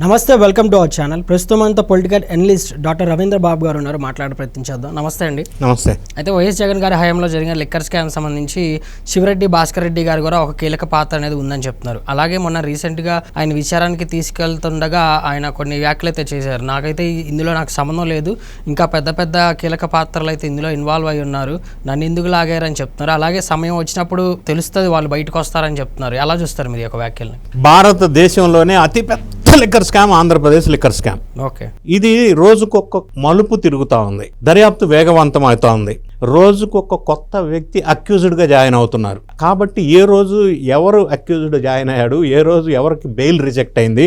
నమస్తే, welcome to our channel. ప్రస్తుతం అంతా పొలిటికల్ అనలిస్ట్ డాక్టర్ రవీంద్ర బాబు గారు ఉన్నారు. మాట్లాడే ప్రయత్నించేద్దాం. నమస్తే అండి. నమస్తే. అయితే వైఎస్ జగన్ గారి హయాంలో జరిగిన లిక్కర్ స్కామ్ సంబంధించి శివరెడ్డి భాస్కర్ రెడ్డి గారు కూడా ఒక కీలక పాత్ర అనేది ఉందని చెప్తున్నారు. అలాగే మొన్న రీసెంట్గా ఆయన విచారానికి తీసుకెళ్తుండగా ఆయన కొన్ని వ్యాఖ్యలు అయితే చేశారు. నాకైతే ఇందులో నాకు సంబంధం లేదు, ఇంకా పెద్ద పెద్ద కీలక పాత్రలు అయితే ఇందులో ఇన్వాల్వ్ అయి ఉన్నారు, నన్ను ఎందుకు లాగారని చెప్తున్నారు. అలాగే సమయం వచ్చినప్పుడు తెలుస్తుంది వాళ్ళు బయటకు వస్తారని చెప్తున్నారు. ఎలా చూస్తారు మీరు ఒక వ్యాఖ్యల్ని? భారతదేశంలోనే అతిపెద్ద liquor scam Andhra Pradesh liquor scam. Okay, ఇది రోజుకొక మలుపు తిరుగుతా ఉంది, దర్యాప్తు వేగవంతం అవుతా ఉంది, రోజుకొక కొత్త వ్యక్తి అక్యూజ్డ్ గా జాయిన్ అవుతున్నారు. కాబట్టి ఏ రోజు ఎవరు అక్యూజ్డ్ జాయిన్ అయ్యాడు, ఏ రోజు ఎవరికి బెయిల్ రిజెక్ట్ అయింది,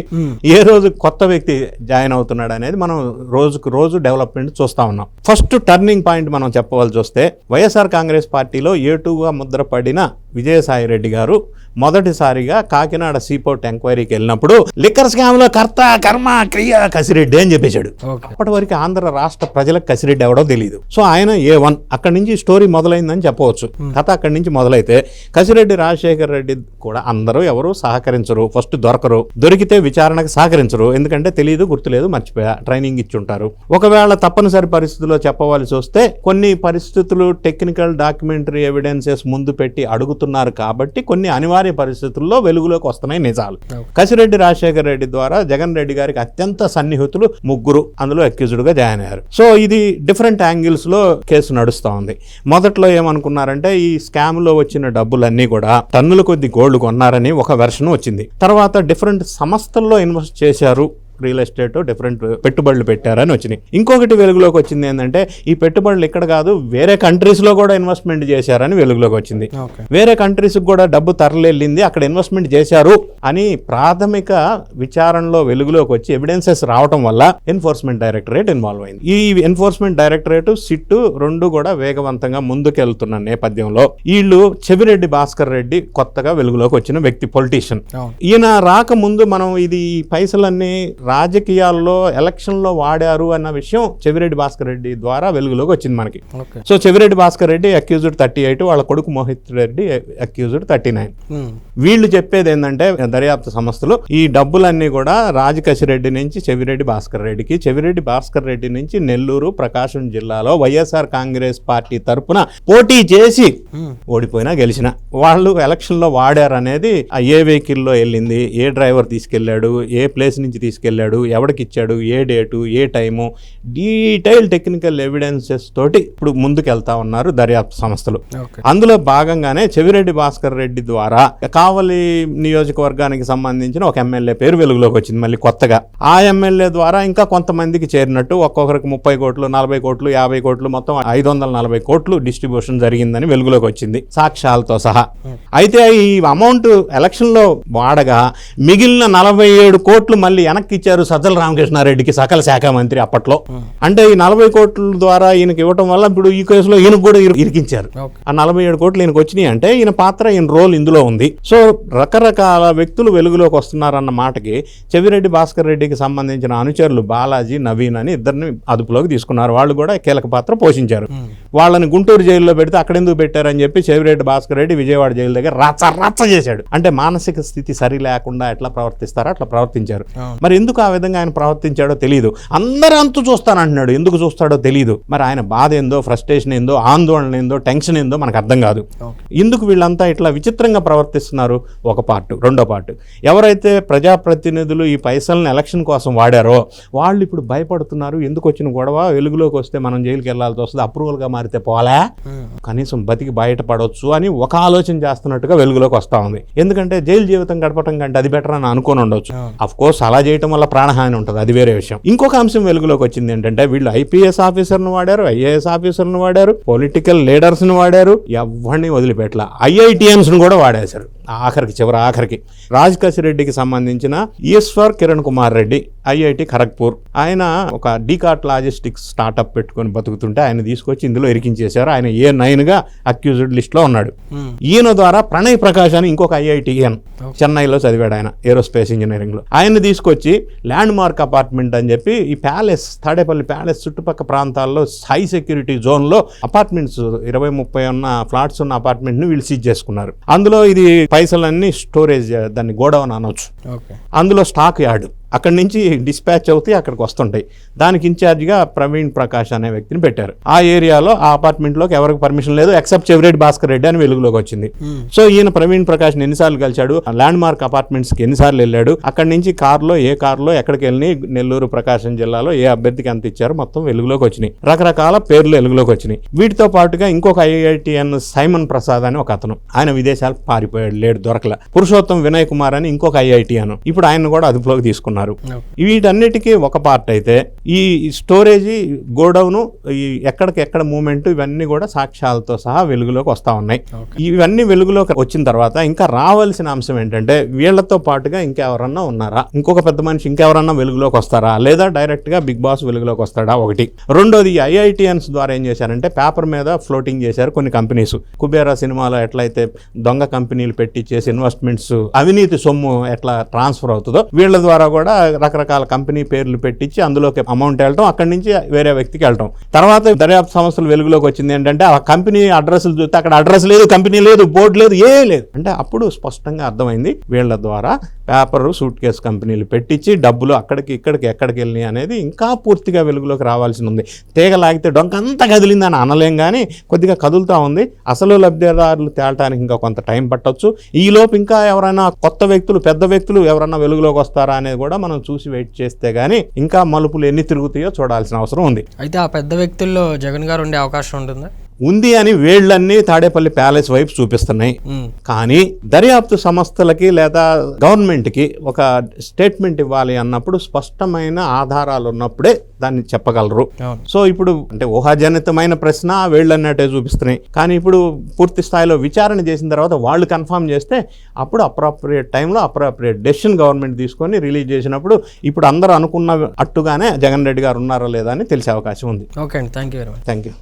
ఏ రోజు కొత్త వ్యక్తి జాయిన్ అవుతున్నాడు అనేది మనం రోజుకు రోజు డెవలప్మెంట్ చూస్తా ఉన్నాం. ఫస్ట్ టర్నింగ్ పాయింట్ మనం చెప్పవలసి వస్తే వైఎస్ఆర్ కాంగ్రెస్ పార్టీలో ఏటుగా ముద్రపడిన విజయసాయి రెడ్డి గారు మొదటిసారిగా కాకినాడ సీపోర్ట్ ఎంక్వైరీకి వెళ్ళినప్పుడు లిక్కర్ స్కామ్ లో కర్త కర్మ క్రియ కసిరెడ్డి అని చెప్పేశాడు. అప్పటి వరకు ఆంధ్ర రాష్ట్ర ప్రజలకు కసిరెడ్డి ఎవడో తెలియదు. సో ఆయన A1 అక్కడి నుంచి స్టోరీ మొదలైందని చెప్పవచ్చు. కథ అక్కడి నుంచి మొదలైతే కసిరెడ్డి రాజశేఖర్ రెడ్డి కూడా అందరూ ఎవరు సహకరించరు, ఫస్ట్ దొరకరు, దొరికితే విచారణకు సహకరించరు, ఎందుకంటే తెలియదు, గుర్తులేదు, మర్చిపోయా, ట్రైనింగ్ ఇచ్చి ఉంటారు. ఒకవేళ తప్పనిసరి పరిస్థితుల్లో చెప్పవలసి వస్తే కొన్ని పరిస్థితులు టెక్నికల్ డాక్యుమెంటరీ ఎవిడెన్సెస్ ముందు పెట్టి అడుగుతున్నారు కాబట్టి కొన్ని అనివార్య పరిస్థితుల్లో వెలుగులోకి వస్తున్నాయి నిజాలు. కసిరెడ్డి రాజశేఖర్ రెడ్డి ద్వారా జగన్ రెడ్డి గారికి అత్యంత సన్నిహితులు ముగ్గురు అందులో అక్యూజ్డ్ గా జాయిన్ అయ్యారు. సో ఇది డిఫరెంట్ యాంగిల్స్ లో కేసు నడుస్తూ ఉంది. మొదట్లో ఏమనుకున్నారంటే ఈ స్కామ్ లో వచ్చిన డబ్బులన్నీ కూడా టన్నుల కొద్ది గోల్డ్ కొన్నారని ఒక వెర్షన్ వచ్చింది. తర్వాత డిఫరెంట్ సంస్థల్లో ఇన్వెస్ట్ చేశారు, రియల్ ఎస్టేట్ డిఫరెంట్ పెట్టుబడులు పెట్టారని వచ్చినాయి. ఇంకొకటి వెలుగులోకి వచ్చింది ఏంటంటే ఈ పెట్టుబడులు ఇక్కడ కాదు వేరే కంట్రీస్ లో కూడా ఇన్వెస్ట్మెంట్ చేశారని వెలుగులోకి వచ్చింది. వేరే కంట్రీస్ కూడా డబ్బు తరలింది, అక్కడ ఇన్వెస్ట్మెంట్ చేశారు అని ప్రాథమిక విచారణలో వెలుగులోకి వచ్చి ఎవిడెన్సెస్ రావడం వల్ల ఎన్ఫోర్స్మెంట్ డైరెక్టరేట్ ఇన్వాల్వ్ అయింది. ఈ ఎన్ఫోర్స్మెంట్ డైరెక్టరేట్ సిట్ రెండు కూడా వేగవంతంగా ముందుకెళ్తున్న నేపథ్యంలో వీళ్ళు చెవిరెడ్డి భాస్కర్ రెడ్డి కొత్తగా వెలుగులోకి వచ్చిన వ్యక్తి, పొలిటీషియన్. ఈయన రాకముందు మనం ఇది పైసలన్నీ రాజకీయాల్లో ఎలక్షన్ లో వాడారు అన్న విషయం చెవిరెడ్డి భాస్కర్ రెడ్డి ద్వారా వెలుగులోకి వచ్చింది మనకి. సో చెవిరెడ్డి భాస్కర్ రెడ్డి అక్యూజ్డ్ 38, వాళ్ళ కొడుకు మోహిత్ రెడ్డి అక్యూజ్డ్ 39. వీళ్ళు చెప్పేది ఏంటంటే దర్యాప్తు సంస్థలు ఈ డబ్బులన్నీ కూడా రాజకసిరెడ్డి నుంచి చెవిరెడ్డి భాస్కర్ రెడ్డికి, చెవిరెడ్డి భాస్కర్ రెడ్డి నుంచి నెల్లూరు ప్రకాశం జిల్లాలో వైఎస్ఆర్ కాంగ్రెస్ పార్టీ తరపున పోటీ చేసి ఓడిపోయినా గెలిచిన వాళ్ళు ఎలక్షన్ లో వాడారు అనేది, ఏ వెహికల్లో వెళ్ళింది, ఏ డ్రైవర్ తీసుకెళ్లాడు, ఏ ప్లేస్ నుంచి తీసుకెళ్ళాడు, ఎవరికి ఇచ్చాడు, ఏ డేటు, ఏ టైము, డీటెయిల్ టెక్నికల్ ఎవిడెన్సెస్ తోటి ఇప్పుడు ముందుకు వెళ్తా ఉన్నారు దర్యాప్తు సంస్థలు. అందులో భాగంగానే చెవిరెడ్డి భాస్కర్ రెడ్డి ద్వారా కావలి నియోజకవర్గానికి సంబంధించిన ఒక ఎమ్మెల్యే పేరు వెలుగులోకి వచ్చింది మళ్ళీ కొత్తగా. ఆ ఎమ్మెల్యే ద్వారా ఇంకా కొంతమందికి చేరినట్టు ఒక్కొక్కరికి 30 కోట్లు, 40 కోట్లు, 50 కోట్లు, మొత్తం 540 కోట్లు డిస్ట్రిబ్యూషన్ జరిగిందని వెలుగులోకి వచ్చింది సాక్ష్యాలతో సహా. అయితే ఈ అమౌంట్ ఎలక్షన్ లో వాడగా మిగిలిన 47 కోట్లు మళ్ళీ వెనక్కి ఇచ్చారు సజ్జల రామకృష్ణారెడ్డికి, సకల శాఖ మంత్రి అప్పట్లో. అంటే ఈ 40 కోట్ల ద్వారా ఈయనకి ఇవ్వటం వల్ల ఇప్పుడు ఈ కేసులో ఈయనకు కూడా ఇరికించారు. ఆ 47 కోట్లు ఈయనకు వచ్చినాయి అంటే ఈయన పాత్ర, ఈయన రోల్ ఇందులో ఉంది. సో రకరకాల వ్యక్తులు వెలుగులోకి వస్తున్నారన్న మాటకి చెవిరెడ్డి భాస్కర్ రెడ్డికి సంబంధించిన అనుచరులు బాలాజీ, నవీన్ అని ఇద్దరిని అదుపులోకి తీసుకున్నారు. వాళ్ళు కూడా కీలక పాత్ర పోషించారు. వాళ్ళని గుంటూరు జైల్లో పెడితే అక్కడ ఎందుకు పెట్టారని చెప్పి చెవిరెడ్డి భాస్కర్ రెడ్డి విజయవాడ జైలు దగ్గర రచ్చ చేశాడు. అంటే మానసిక స్థితి సరి లేకుండా ఎట్లా ప్రవర్తిస్తారో అట్లా ప్రవర్తించారు. మరి ఎందుకు ఆ విధంగా ఆయన ప్రవర్తించాడో తెలియదు. అందరూ అంతు చూస్తానంటున్నాడు, ఎందుకు చూస్తాడో తెలియదు. మరి ఆయన బాధ ఏందో, ఫ్రస్ట్రేషన్ ఏందో, ఆందోళన ఏందో, టెన్షన్ ఏందో మనకు అర్థం కాదు. ఎందుకు వీళ్ళంతా ఇట్లా విచిత్రంగా ప్రవర్తిస్తున్నారు ఒక పార్ట్. రెండో పార్ట్, ఎవరైతే ప్రజాప్రతినిధులు ఈ పైసలను ఎలక్షన్ కోసం వాడారో వాళ్ళు ఇప్పుడు భయపడుతున్నారు. ఎందుకు వచ్చిన గొడవ, వెలుగులోకి వస్తే మనం జైలుకి వెళ్లాల్సి వస్తుంది, అప్రూవల్ గా మారితే పోలే, కనీసం బతికి బయటపడవచ్చు అని ఒక ఆలోచన చేస్తున్నట్టుగా వెలుగులోకి వస్తా ఉంది. ఎందుకంటే జైలు జీవితం గడపడం కంటే అది బెటర్ అని అనుకోని ఉండొచ్చు. అఫ్ కోర్స్ అలా చేయటం వల్ల ప్రాణహాని ఉంటుంది, అది వేరే విషయం. ఇంకొక అంశం వెలుగులోకి వచ్చింది ఏంటంటే వీళ్ళు IPS ఆఫీసర్ను వాడారు, IAS ఆఫీసర్ను వాడారు, పొలిటికల్ లీడర్స్ ను వాడారు, ఎవరిని వదిలిపెట్టల, IITMs ను కూడా వాడేశారు. ఆఖరికి రాజకసిరెడ్డికి సంబంధించిన ఈశ్వర్ కిరణ్ కుమార్ రెడ్డి IIT ఖరగ్పూర్, ఆయన ఒక డీకార్ట్ లాజిస్టిక్స్ స్టార్ట్అప్ పెట్టుకుని బతుకుతుంటే ఆయన తీసుకొచ్చి ఇందులో ఇరికించేశారు. ఆయన A9 గా అక్యూజ్డ్ లిస్ట్ లో ఉన్నాడు. ఈయన ద్వారా ప్రణయ్ ప్రకాష్ అని ఇంకొక IITN చెన్నైలో చదివాడు, ఆయన ఏరోస్పేస్ ఇంజనీరింగ్ లో. ఆయన తీసుకొచ్చి ల్యాండ్ మార్క్ అపార్ట్మెంట్ అని చెప్పి ఈ ప్యాలెస్, తాడేపల్లి ప్యాలెస్ చుట్టుపక్కల ప్రాంతాల్లో హై సెక్యూరిటీ జోన్ లో అపార్ట్మెంట్స్ 20-30 ఉన్న ఫ్లాట్స్ ఉన్న అపార్ట్మెంట్ ని వీళ్ళు సీజ్ చేసుకున్నారు. అందులో ఇది పైసలన్నీ స్టోరేజ్, దాన్ని గోడౌన్ అనొచ్చు, అందులో స్టాక్ యార్డ్. అక్కడి నుంచి డిస్పాచ్ అవుతాయి, అక్కడికి వస్తుంటాయి. దానికి ఇన్ఛార్జిగా ప్రవీణ్ ప్రకాష్ అనే వ్యక్తిని పెట్టారు. ఆ ఏరియాలో ఆ అపార్ట్మెంట్లోకి ఎవరికి పర్మిషన్ లేదు ఎక్సెప్ట్ చెవిరెడ్డి భాస్కర్ రెడ్డి అని వెలుగులోకి వచ్చింది. సో ఈయన ప్రవీణ్ ప్రకాష్ని ఎన్నిసార్లు కలిశాడు, ల్యాండ్ మార్క్ అపార్ట్మెంట్స్కి ఎన్నిసార్లు వెళ్ళాడు, అక్కడి నుంచి ఏ కార్లో ఎక్కడికి వెళ్ళి నెల్లూరు ప్రకాశం జిల్లాలో ఏ అభ్యర్థికి ఎంత ఇచ్చారు మొత్తం వెలుగులోకి వచ్చినాయి. రకరకాల పేర్లు వెలుగులోకి వచ్చినాయి. వీటితో పాటుగా ఇంకొక ఐఐటిఎన్ సైమన్ ప్రసాద్ అని ఒక అతను, ఆయన విదేశాలకు పారిపోయాడు, లేడు, దొరకల. పురుషోత్తం వినయ్ కుమార్ అని ఇంకొక ఐఐటిఎన్, ఇప్పుడు ఆయన కూడా అదుపులోకి తీసుకున్నారు. వీటన్నిటికీ ఒక పార్ట్ అయితే ఈ స్టోరేజీ గోడౌను, ఈ ఎక్కడ మూమెంట్, ఇవన్నీ కూడా సాక్ష్యాలతో సహా వెలుగులోకి వస్తా ఉన్నాయి. ఇవన్నీ వెలుగులోకి వచ్చిన తర్వాత ఇంకా రావాల్సిన అంశం ఏంటంటే వీళ్లతో పాటుగా ఇంకెవరన్నా ఉన్నారా, ఇంకొక పెద్ద మనిషి ఇంకెవరన్నా వెలుగులోకి వస్తారా, లేదా డైరెక్ట్ గా బిగ్ బాస్ వెలుగులోకి వస్తాడా, ఒకటి. రెండోది, ఈ ఐఐటిఎన్స్ ద్వారా ఏం చేశారంటే పేపర్ మీద ఫ్లోటింగ్ చేశారు కొన్ని కంపెనీస్. కుబేరా సినిమాలో ఎట్లయితే దొంగ కంపెనీలు పెట్టి చేసి ఇన్వెస్ట్మెంట్స్ అవినీతి సొమ్ము ఎట్లా ట్రాన్స్ఫర్ అవుతుందో, వీళ్ళ ద్వారా కూడా రకరకాల కంపెనీ పేర్లు పెట్టించి అందులోకి అమౌంట్ వెళ్ళటం, అక్కడి నుంచి వేరే వ్యక్తికి వెళ్ళటం. తర్వాత దర్యాప్తు సంస్థలు వెలుగులోకి వచ్చింది ఏంటంటే ఆ కంపెనీ అడ్రస్లు చూస్తే అక్కడ అడ్రస్ లేదు, కంపెనీ లేదు, బోర్డు లేదు, ఏ లేదు. అంటే అప్పుడు స్పష్టంగా అర్థమైంది వీళ్ళ ద్వారా పేపర్ సూట్ కేసు కంపెనీలు పెట్టించి డబ్బులు అక్కడికి ఇక్కడికి ఎక్కడికి వెళ్ళినాయి అనేది ఇంకా పూర్తిగా వెలుగులోకి రావాల్సి ఉంది. తీగ లాగితే డొంక అంతా కదిలిందని అనలేం, కానీ కొద్దిగా కదులుతూ ఉంది. అసలు లబ్ధిదారులు తేలటానికి ఇంకా కొంత టైం పట్టొచ్చు. ఈలోపు ఇంకా ఎవరైనా కొత్త వ్యక్తులు, పెద్ద వ్యక్తులు ఎవరైనా వెలుగులోకి వస్తారా అనేది కూడా మనం చూసి వెయిట్ చేస్తే గానీ ఇంకా మలుపులు ఎన్ని తిరుగుతాయో చూడాల్సిన అవసరం ఉంది. అయితే ఆ పెద్ద వ్యక్తుల్లో జగన్ గారు ఉండే అవకాశం ఉంటుందా? ఉంది అని వేళ్లన్నీ తాడేపల్లి ప్యాలెస్ వైపు చూపిస్తున్నాయి. కానీ దర్యాప్తు సంస్థలకి లేదా గవర్నమెంట్కి ఒక స్టేట్మెంట్ ఇవ్వాలి అన్నప్పుడు స్పష్టమైన ఆధారాలు ఉన్నప్పుడే దాన్ని చెప్పగలరు. సో ఇప్పుడు అంటే ఊహాజనితమైన ప్రశ్న వేళ్ళన్నట్టే చూపిస్తున్నాయి. కానీ ఇప్పుడు పూర్తి స్థాయిలో విచారణ చేసిన తర్వాత వాళ్ళు కన్ఫర్మ్ చేస్తే అప్పుడు అప్రాప్రియేట్ టైంలో అప్రాప్రియేట్ డెసిషన్ గవర్నమెంట్ తీసుకొని రిలీజ్ చేసినప్పుడు ఇప్పుడు అందరూ అనుకున్న అట్టుగానే జగన్ రెడ్డి గారు ఉన్నారా లేదా అని తెలిసే అవకాశం ఉంది. ఓకే అండి, thank you very much. Thank you.